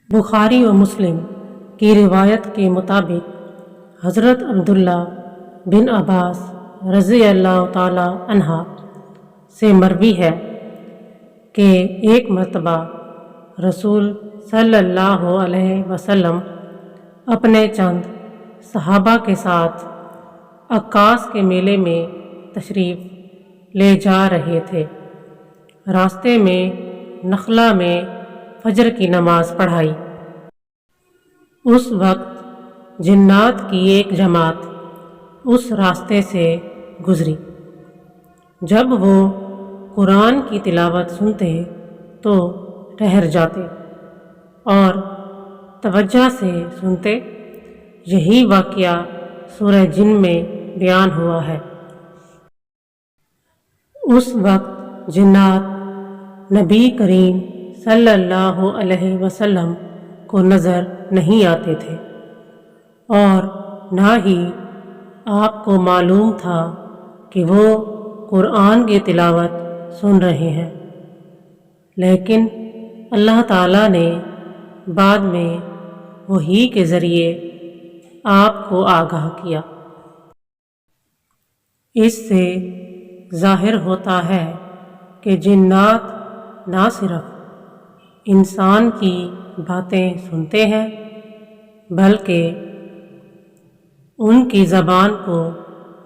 बुखारी व मुस्लिम की रिवायत के मुताबिक हज़रत अब्दुल्ला बिन अब्बास रज़ी अल्लाह ताला अन्हा से मरवी है कि एक मरतबा रसूल सल्लल्लाहु अलैहि वसल्लम अपने चंद सहाबा के साथ अक्कास के मेले में तशरीफ़ ले जा रहे थे। रास्ते में नखला में फजर की नमाज पढ़ाई। उस वक्त जिन्नात की एक जमात उस रास्ते से गुजरी। जब वो कुरान की तिलावत सुनते तो ठहर जाते और तवज्जो से सुनते। यही वाक़या सूरह जिन में बयान हुआ है। उस वक्त जिन्नात नबी करीम सल्लल्लाहु अलैहि वसल्लम को नज़र नहीं आते थे और ना ही आपको मालूम था कि वो कुरान की तिलावत सुन रहे हैं, लेकिन अल्लाह ताला ने बाद में वही के ज़रिए आपको आगाह किया। इससे ज़ाहिर होता है कि जिन्नात ना सिर्फ इंसान की बातें सुनते हैं बल्कि उनकी ज़बान को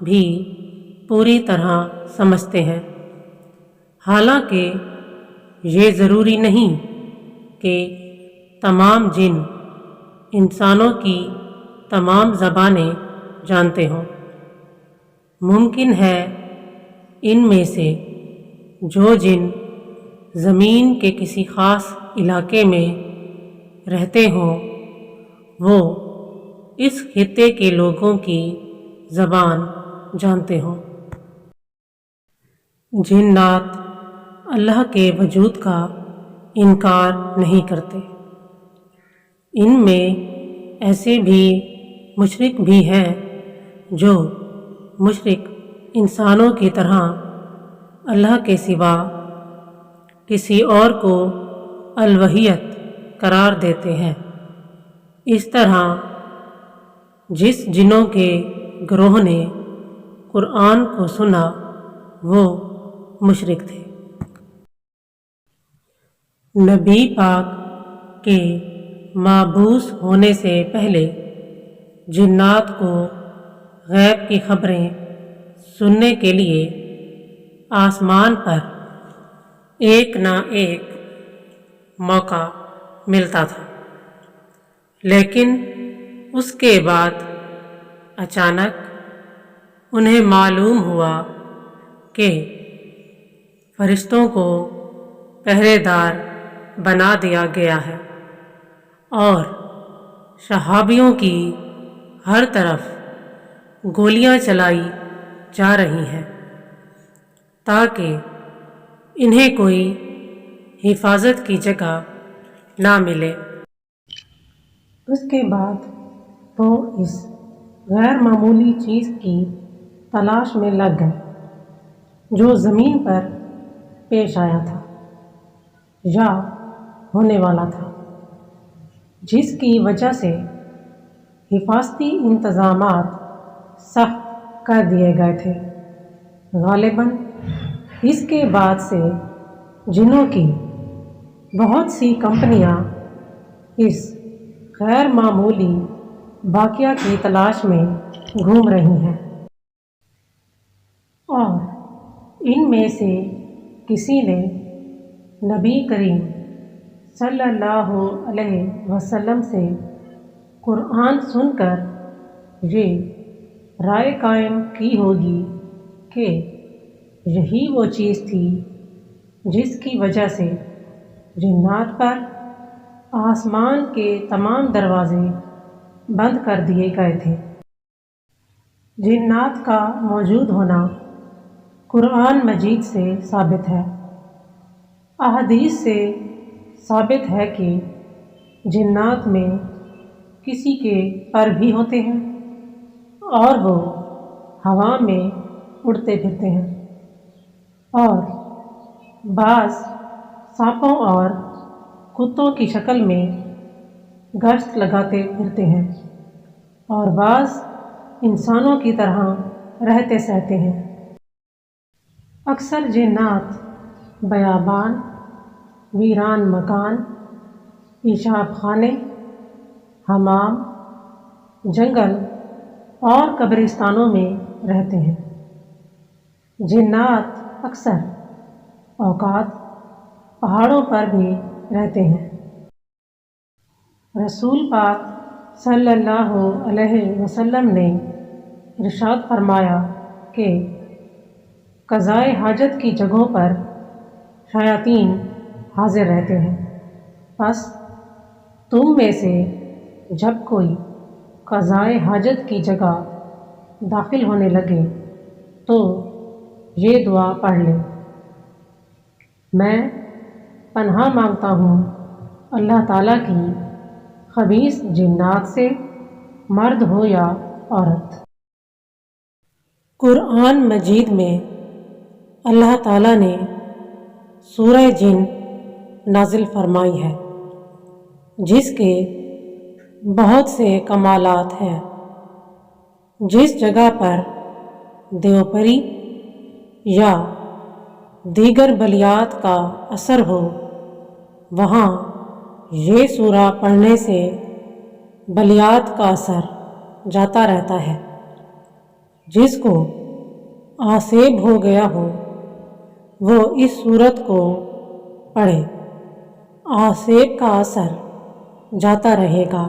भी पूरी तरह समझते हैं। हालांकि ये ज़रूरी नहीं कि तमाम जिन इंसानों की तमाम ज़बानें जानते हों। मुमकिन है इनमें से जो जिन ज़मीन के किसी ख़ास इलाके में रहते हों वो इस खित्ते के लोगों की ज़बान जानते हों। जिन्नात अल्लाह के वजूद का इनकार नहीं करते। इनमें ऐसे भी मुशरिक भी हैं जो मुशरिक इंसानों की तरह अल्लाह के सिवा किसी और को अलवहियत करार देते हैं। इस तरह जिस जिनों के ग्रोह ने कुरान को सुना वो मुशरिक थे। नबी पाक के माबूस होने से पहले जिन्नात को गैब की खबरें सुनने के लिए आसमान पर एक ना एक मौका मिलता था, लेकिन उसके बाद अचानक उन्हें मालूम हुआ कि फरिश्तों को पहरेदार बना दिया गया है और सहाबियों की हर तरफ गोलियां चलाई जा रही हैं ताकि इन्हें कोई हिफाजत की जगह ना मिले। उसके बाद वो इस गैर मामूली चीज़ की तलाश में लग गए जो ज़मीन पर पेश आया था या होने वाला था, जिसकी वजह से हिफाजती इंतज़ामात सख्त कर दिए गए थे। गालिबन इसके बाद से जिनों की बहुत सी कंपनियां इस गैर मामूली वाक़या की तलाश में घूम रही हैं और इनमें से किसी ने नबी करीम सल्लल्लाहु अलैहि वसल्लम से कुरान सुनकर ये राय कायम की होगी कि यही वो चीज़ थी जिसकी वजह से जिन्नात पर आसमान के तमाम दरवाजे बंद कर दिए गए थे। जिन्नात का मौजूद होना कुरान मजीद से साबित है। अहदीस से साबित है कि जिन्नात में किसी के पर भी होते हैं और वो हवा में उड़ते फिरते हैं और बाज़ सांपों और कुत्तों की शक्ल में گشت لگاتے پھرتے ہیں اور بعض انسانوں کی طرح رہتے سہتے ہیں۔ اکثر جنات بیابان، ویران مکان، پیشاب خانے، حمام، جنگل اور قبرستانوں میں رہتے ہیں۔ جنات اکثر اوقات پہاڑوں پر بھی رہتے ہیں۔ رسول پاک صلی اللہ علیہ وسلم نے ارشاد فرمایا کہ قضائے حاجت کی جگہوں پر شیاطین حاضر رہتے ہیں، پس تم میں سے جب کوئی قضائے حاجت کی جگہ داخل ہونے لگے تو یہ دعا پڑھ لے: میں پناہ مانگتا ہوں اللہ تعالیٰ کی خبیث جنات سے، مرد ہو یا عورت۔ قرآن مجید میں اللہ تعالیٰ نے سورہ جن نازل فرمائی ہے، جس کے بہت سے کمالات ہیں۔ جس جگہ پر دیوپری یا دیگر بلیات کا اثر ہو، وہاں یہ سورہ پڑھنے سے بلیات کا اثر جاتا رہتا ہے۔ جس کو آسیب ہو گیا ہو وہ اس سورت کو پڑھے، آسیب کا اثر جاتا رہے گا۔